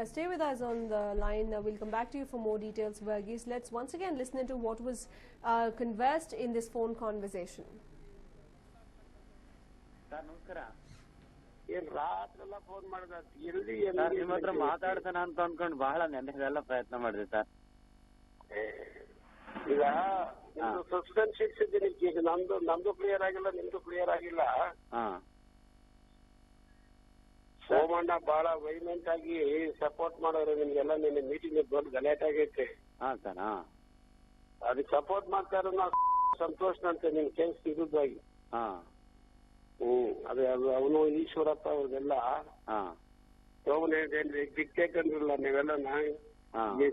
stay with us on the line. We'll come back to you for more details, Varghese. Let's once again listen into what was conversed in this phone conversation. ರಾತ್ರೆಲ್ಲ phone ಮಾಡಿದ ಎಲ್ಲಿ ನಿಮ್ಮ ಹತ್ರ ಮಾತಾಡ್ತಾನ ಅಂತ ಅನ್ಕೊಂಡು ಬಹಳ ನೆನ್ನೆಲ್ಲ ಪ್ರಯತ್ನ ಮಾಡಿದೆ ಸರ್. ಈಗ ಸಸ್ಪೆನ್ಸ್ ಶೀಟ್ಸ್ ಇದ್ದೀನಿ, ಈಗ ನಮ್ದು ಕ್ಲಿಯರ್ ಆಗಿಲ್ಲ, ನಿಮ್ದು ಕ್ಲಿಯರ್ ಆಗಿಲ್ಲ. ಸೋಮಣ್ಣ ಬಹಳ ವೈಲೆಂಟ್ ಆಗಿ ಸಪೋರ್ಟ್ ಮಾಡೋರು ನಿಮ್ಗೆಲ್ಲ. ನಿನ್ನೆ ಮೀಟಿಂಗ್ ದೊಡ್ಡ ಗಲಾಟೆ ಆಗೈತೆ. ಅದಕ್ಕೆ ಸಪೋರ್ಟ್ ಮಾಡ್ತಾರ ಸಂತೋಷನಂತೆ ನಿಮ್ ಕೇಸ್ ವಿರುದ್ಧವಾಗಿ. ಅದೇ ಅವನು ಈಶ್ವರಪ್ಪ ಅವ್ರಿಗೆಲ್ಲ ಡಿಕ್ಟೇಟರ್ಲ್ಲ ನೀವೆಲ್ಲ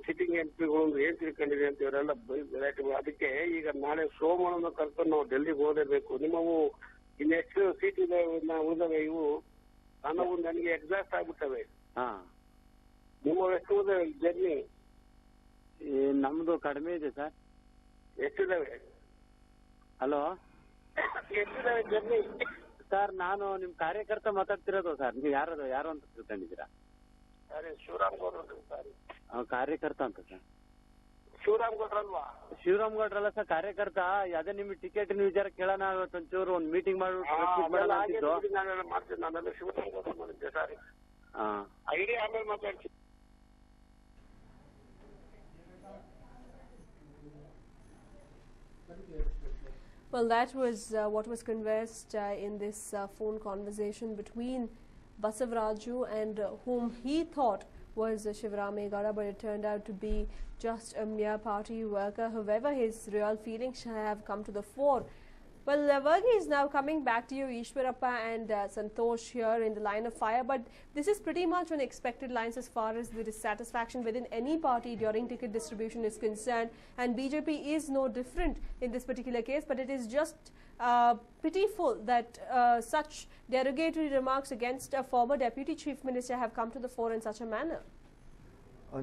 ಸಿಟ್ಟಿಂಗ್ ಎಂಪಿಗಳು ಏನ್ ತಿಳ್ಕೊಂಡಿದೆ ಅಂತ ಇವರೆಲ್ಲ ಗಲಾಟೆ. ಅದಕ್ಕೆ ಈಗ ನಾಳೆ ಸೋಮಣ್ಣನ ಕರ್ಕೊಂಡು ನಾವು ಡೆಲ್ಲಿಗೆ ಹೋಗಲೇಬೇಕು. ನಿಮ್ಮವು ಇನ್ನೆಷ್ಟು ಸೀಟ್ ಇದೆ ಉಳಿದವೆ, ಇವು ಅನ್ನವು ನನಗೆ ಎಕ್ಸಾಸ್ಟ್ ಆಗ್ಬಿಟ್ಟವೆ. ನಿಮ್ಮ ಎಷ್ಟು ಉಳಿದವೆ ಜರ್ನಿ? ನಮ್ದು ಕಡಿಮೆ ಇದೆ ಸರ್. ಎಷ್ಟಿದಾವೆ? ಹಲೋ, ಎಷ್ಟಿದಾವೆ ಜರ್ನಿ? ಸರ್ ನಾನು ನಿಮ್ ಕಾರ್ಯಕರ್ತ ಮಾತಾಡ್ತಿರೋದು ಸರ್. ನೀವು ಯಾರು ಅಂತ ತಿಳ್ಕೊಂಡಿದ್ದೀರಾ? ಶಿವರಾಮ್ ಗೌಡ್ರ ಸರ್. ಕಾರ್ಯಕರ್ತ ಅಂತ ಸರ್. ಶಿವರಾಮ್ ಗೌಡ್ರಲ್ವಾ? ಶಿವರಾಮ್ ಗೌಡ್ರಲ್ಲ ಸರ್, ಕಾರ್ಯಕರ್ತ. ಅದೇ ನಿಮ್ಗೆ ಟಿಕೆಟ್ ವಿಚಾರ ಕೇಳೋಣ ಒಂಚೂರು ಒಂದು ಮೀಟಿಂಗ್ ಮಾಡ್ತೀನಿ. ನಾನೆಲ್ಲ ಶಿವರಾಮ್ ಗೌಡ್ರ ಮಾಡಿದ್ದೆ ಸರ್. ಐಡಿಯಾ ಆಮೇಲೆ ಮಾತಾಡ್ತೀನಿ. Well, that was what was conversed in this phone conversation between Basavaraju and whom he thought was Shivarame Gowda, but it turned out to be just a mere party worker. However, his real feelings have come to the fore. Well, Varghese is now coming back to you, Ishwarappa and Santosh here in the line of fire, but this is pretty much on expected lines as far as the dissatisfaction within any party during ticket distribution is concerned, and BJP is no different in this particular case, but it is just pitiful that such derogatory remarks against a former Deputy Chief Minister have come to the fore in such a manner.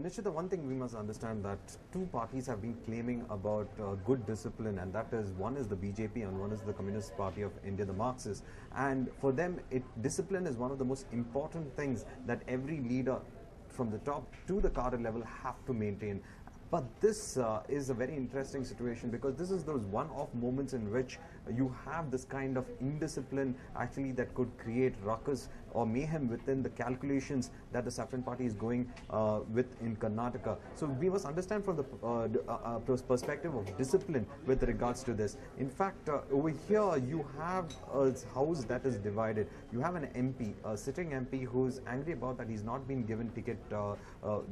Nishita, one thing we must understand that two parties have been claiming about good discipline, and that is, one is the BJP and one is the Communist Party of India, the Marxists. And for them, discipline is one of the most important things that every leader from the top to the cadre level have to maintain. But this is a very interesting situation, because this is those one-off moments in which you have this kind of indiscipline actually that could create ruckus or mayhem within the calculations that the Saffron Party is going with in Karnataka. So we must understand from the perspective of discipline with regards to this. In fact, over here you have a house that is divided. You have an MP, a sitting MP, who is angry about that he's not been given ticket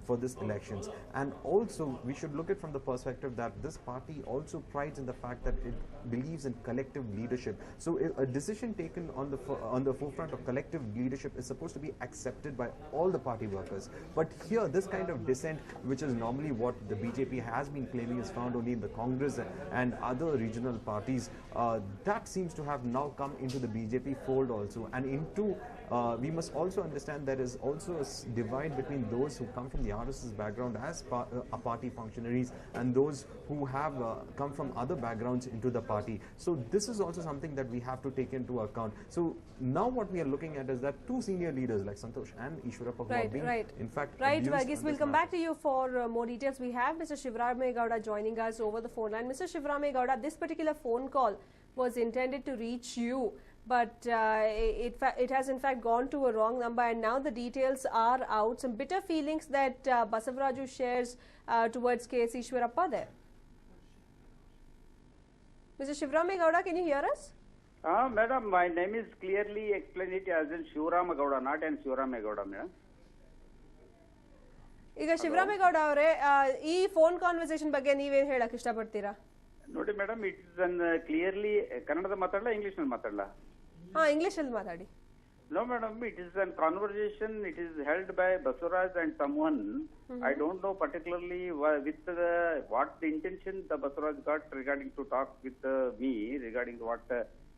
for this elections. And also we should look at from the perspective that this party also prides in the fact that it believes in collective leadership. So a decision taken on the forefront of collective leadership is supposed to be accepted by all the party workers. But here, this kind of dissent, which is normally what the BJP has been claiming is found only in the Congress and other regional parties, that seems to have now come into the BJP fold also. And into we must also understand there is also a divide between those who come from the RSS background as party functionaries and those who have come from other backgrounds into the party. So this is also something that we have to take into account. So now what we are looking at is that two senior leaders like Santosh and Ishwarappa who are being in fact Varghese, we'll come back to you for more details. We have Mr. Shivarame Gowda joining us over the phone line. Mr. Shivarame Gowda, this particular phone call was intended to reach you, but it has in fact gone to a wrong number, and now the details are out. Some bitter feelings that Basavaraju shares towards K.S. Ishwarappa there. Mr. Shivarame Gowda, can you hear us? Madam, my name is clearly explained it as in Shivarama Gowda, not in Shivarame Gowda, madam. ಈಗ ಶಿವರಾಮೇ ಗೌಡ ಅವರೇ, ಈ phone conversation ಬಗ್ಗೆ ನೀವೇನ್ ಹೇಳಕ್ ಇಷ್ಟಪಡ್ತೀರಾ? ನೋಡಿ madam, it is clearly ಕನ್ನಡದ ಮಾತಾಡಲ್ಲ, ಇಂಗ್ಲಿಷ್ ನಲ್ಲಿ ಮಾತಾಡಲ್ಲ? ಇಂಗ್ಲಿಷ್ ಅಲ್ಲಿ ಮಾತಾಡಿ. No madam, it is a conversation, it is held by Basavaraj and someone. I don't know particularly with what the intention the Basavaraj got regarding to talk with me regarding what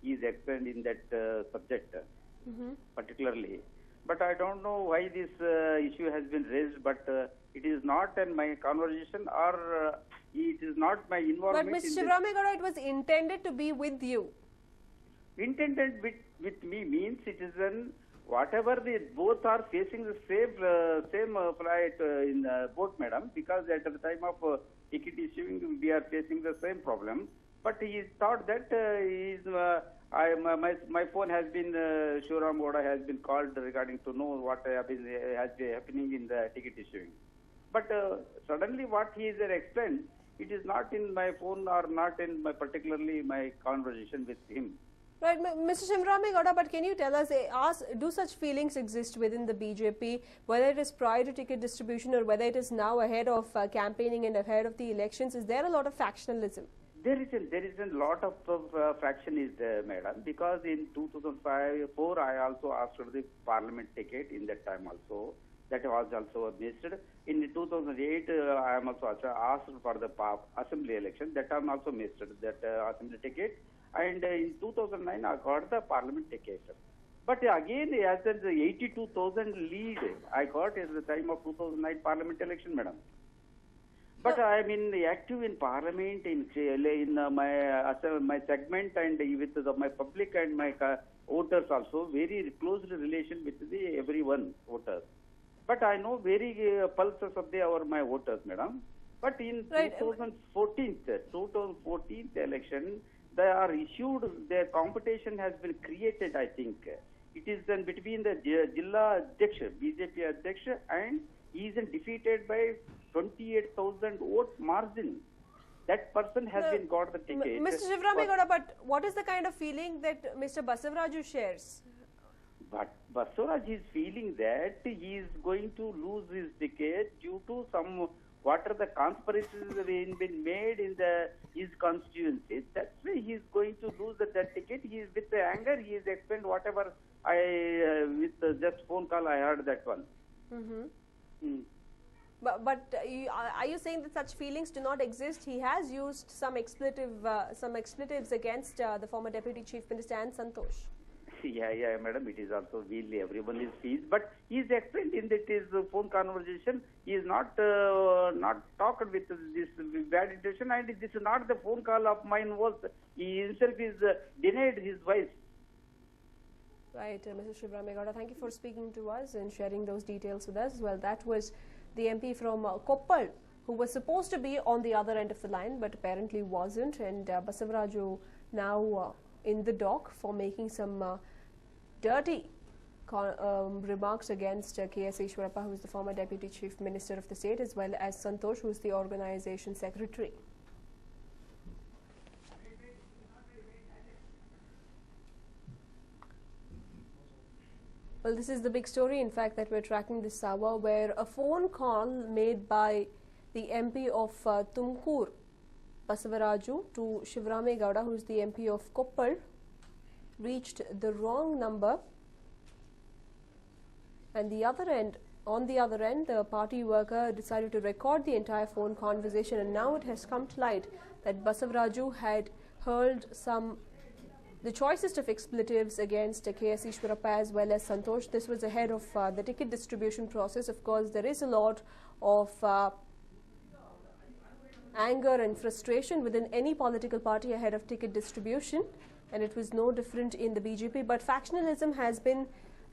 he is explained in that subject particularly. But I don't know why this issue has been raised, but it is not in my conversation or it is not my involvement. But Mr. Shivarame Gowda, it was intended to be with you. Intended with me means it is an whatever the both are facing the same flight in boat, madam, because at the time of ticket issuing we are facing the same problem. But he thought that my phone has been Shivram Goda has been called regarding to know what has been happening in the ticket issuing. But suddenly what he is explained, it is not in my phone or not in my particularly my conversation with him. Right, Mr. Shivram Goda, but can you tell us, do such feelings exist within the BJP, whether it is prior to ticket distribution or whether it is now ahead of campaigning and ahead of the elections? Is there a lot of factionalism? There is a lot of fraction is there, madam, because in 2005-4 I also asked for the parliament ticket in that time also. That was also missed. In 2008 I am also asked for the assembly election. That time also missed that assembly ticket. And in 2009 I got the parliament ticket. But again, as the 82,000 lead I got at the time of 2009 parliament election, madam. But I am active in parliament in my segment and with my public and my voters also, very close relation with the everyone voters. But I know very pulses of my voters, madam. But in 2014 election, they are issued, their competition has been created, I think. It is then between the Jilla Adhyaksha, BJP Adhyaksha, and he is defeated by 28,000 vote margin. That person has been got the ticket. Mr. Shivram Goda, but what is the kind of feeling that Mr. Basavaraju shares? But Basavaraj is feeling that he is going to lose his ticket due to some what are the conspiracies that have been made in his constituency. That's why he is going to lose that ticket. He is with the anger. He has explained whatever with just phone call I heard that one. But are you saying that such feelings do not exist? He has used some expletives against the former Deputy Chief Minister and Santosh. Yeah, madam. It is also really everyone is feels, but he is explained in that his phone conversation. He is not talked with this bad intention, and this is not the phone call of mine. Was he himself is denied his voice. Right, Mr. Shivram Goda, thank you for speaking to us and sharing those details with us. Well, that was the MP from Koppal, who was supposed to be on the other end of the line, but apparently wasn't, and Basavaraju now in the dock for making some dirty remarks against K.S. Ishwarappa, who is the former Deputy Chief Minister of the state, as well as Santosh, who is the organization secretary. Well, this is the big story, in fact, that we're tracking this hour, where a phone call made by the MP of Tumkur, Basavaraju, to Shivram Goda, who is the MP of Koppal, reached the wrong number. And on the other end, the party worker decided to record the entire phone conversation, and now it has come to light that Basavaraju had hurled the choicest of expletives against K.S. Ishwarappa as well as Santosh. This was ahead of the ticket distribution process. Of course, there is a lot of anger and frustration within any political party ahead of ticket distribution, and it was no different in the BJP. But factionalism has been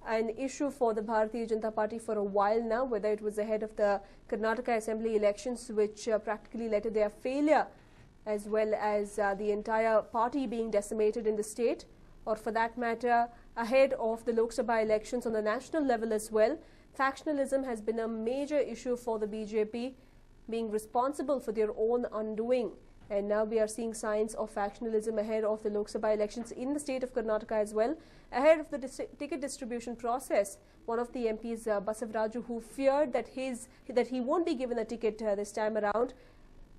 an issue for the Bharatiya Janata Party for a while now, whether it was ahead of the Karnataka Assembly elections, which practically led to their failure, as well as the entire party being decimated in the state, or for that matter ahead of the Lok Sabha elections on the national level as well. Factionalism has been a major issue for the BJP, being responsible for their own undoing, and now we are seeing signs of factionalism ahead of the Lok Sabha elections in the state of Karnataka as well. Ahead of the ticket distribution process, one of the MPs, Basavaraju, who feared that he won't be given a ticket this time around,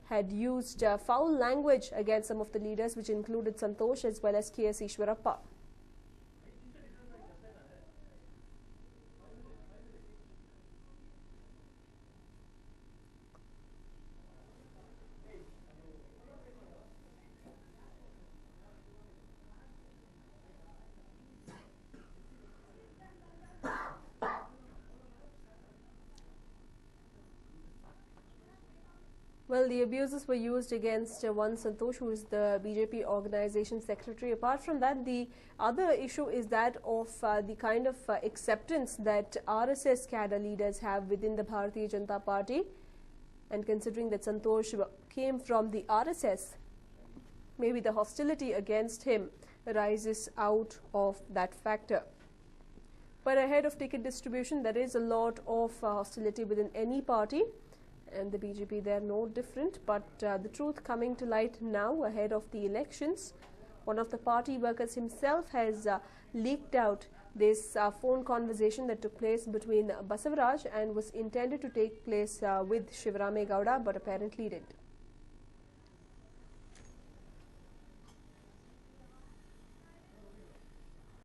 had used foul language against some of the leaders, which included Santosh as well as K.S. Ishwarappa. Well, the abuses were used against one Santosh, who is the BJP organization secretary. Apart from that, the other issue is that of the kind of acceptance that RSS cadre leaders have within the Bharatiya Janata Party. And considering that Santosh came from the RSS, maybe the hostility against him arises out of that factor. But ahead of ticket distribution, there is a lot of hostility within any party. And the BJP, they are no different, but the truth coming to light now ahead of the elections. One of the party workers himself has leaked out this phone conversation that took place between Basavaraj and was intended to take place with Shivarame Gowda, but apparently didn't.